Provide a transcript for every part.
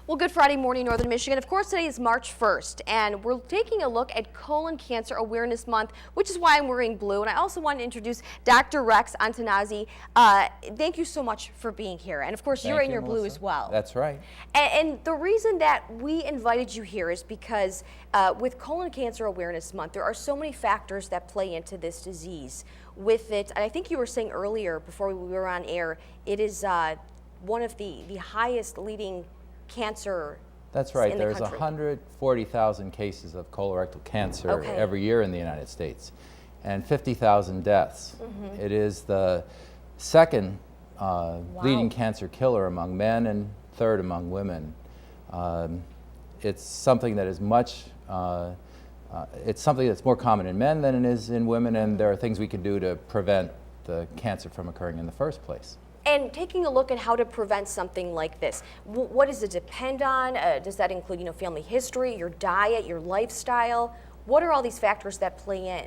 Well, good Friday morning, Northern Michigan. Of course, today is March 1st, and we're taking a look at Colon Cancer Awareness Month, which is why I'm wearing blue. And I also want to introduce Dr. Rex Antonazi. Thank you so much for being here. And of course, you're in your blue as well. That's right. And the reason that we invited you here is because with Colon Cancer Awareness Month, there are so many factors that play into this disease. With it, and I think you were saying earlier before we were on air, it is one of the highest leading cancer. That's right. In the There's country. 140,000 cases of colorectal cancer Okay. every year in the United States, and 50,000 deaths. It is the second leading cancer killer among men and third among women. It's something that is it's something that's more common in men than it is in women, and there are things we can do to prevent the cancer from occurring in the first place. And taking a look at how to prevent something like this, what does it depend on? Does that include, family history, your diet, your lifestyle? What are all these factors that play in?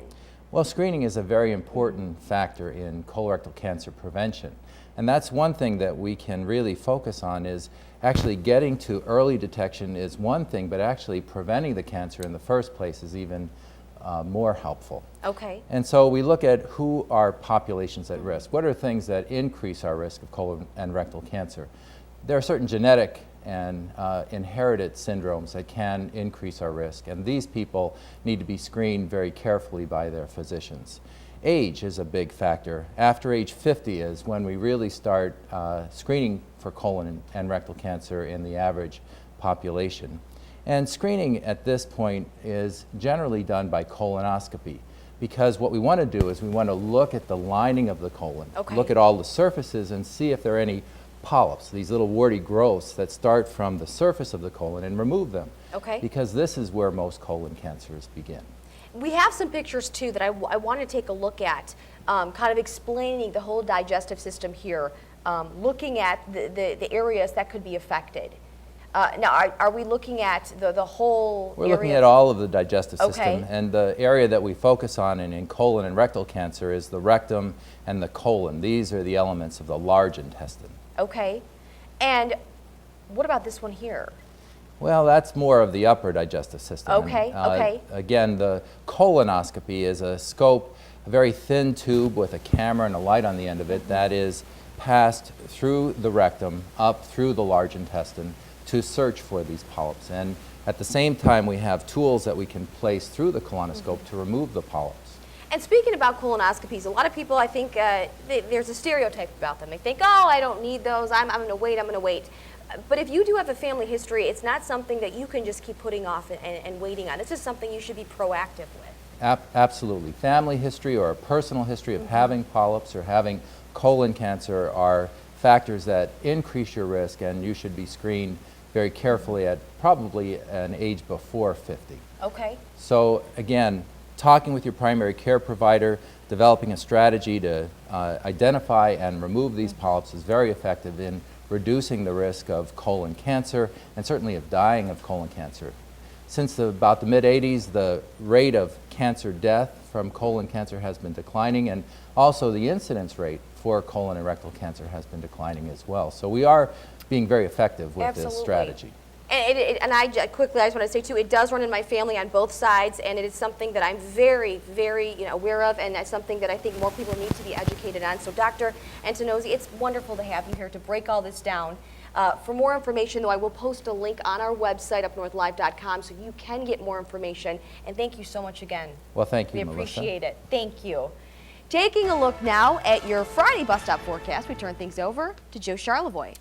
Well, screening is a very important factor in colorectal cancer prevention. And that's one thing that we can really focus on, is actually getting to early detection is one thing, but actually preventing the cancer in the first place is even more helpful. Okay. And so we look at who are populations at risk. What are things that increase our risk of colon and rectal cancer? There are certain genetic and inherited syndromes that can increase our risk, and these people need to be screened very carefully by their physicians. Age is a big factor. After age 50 is when we really start screening for colon and rectal cancer in the average population. And screening at this point is generally done by colonoscopy, because what we want to do is we want to look at the lining of the colon, look at all the surfaces and see if there are any polyps, these little warty growths that start from the surface of the colon, and remove them. Okay. Because this is where most colon cancers begin. We have some pictures too that I want to take a look at, kind of explaining the whole digestive system here, looking at the areas that could be affected. Now, are we looking at the whole We're area? looking at all of the digestive system, Okay. and the area that we focus on in colon and rectal cancer is the rectum and the colon. These are the elements of the large intestine. Okay. And what about this one here? Well, that's more of the upper digestive system. Okay, okay. Again, the colonoscopy is a scope, a very thin tube with a camera and a light on the end of it that is passed through the rectum, up through the large intestine, to search for these polyps. And at the same time, we have tools that we can place through the colonoscope to remove the polyps. And speaking about colonoscopies, a lot of people, I think, there's a stereotype about them. They think, oh, I don't need those, I'm going to wait. But if you do have a family history, it's not something that you can just keep putting off and waiting on. This is something you should be proactive with. Absolutely. Family history or a personal history of having polyps or having colon cancer are factors that increase your risk, and you should be screened very carefully at probably an age before 50. Okay. So again, talking with your primary care provider, developing a strategy to identify and remove these polyps is very effective in reducing the risk of colon cancer and certainly of dying of colon cancer. Since about the mid-'80s, the rate of cancer death from colon cancer has been declining, and also the incidence rate for colon and rectal cancer has been declining as well. So we are being very effective with this strategy. And I just want to say too, it does run in my family on both sides, and it is something that I'm very, very aware of, and that's something that I think more people need to be educated on. So Dr. Antonazi, it's wonderful to have you here to break all this down. For more information, though, I will post a link on our website, UpNorthLive.com, so you can get more information. And thank you so much again. Well, thank you, We Melissa. appreciate it. Thank you. Taking a look now at your Friday bus stop forecast, we turn things over to Joe Charlevoix.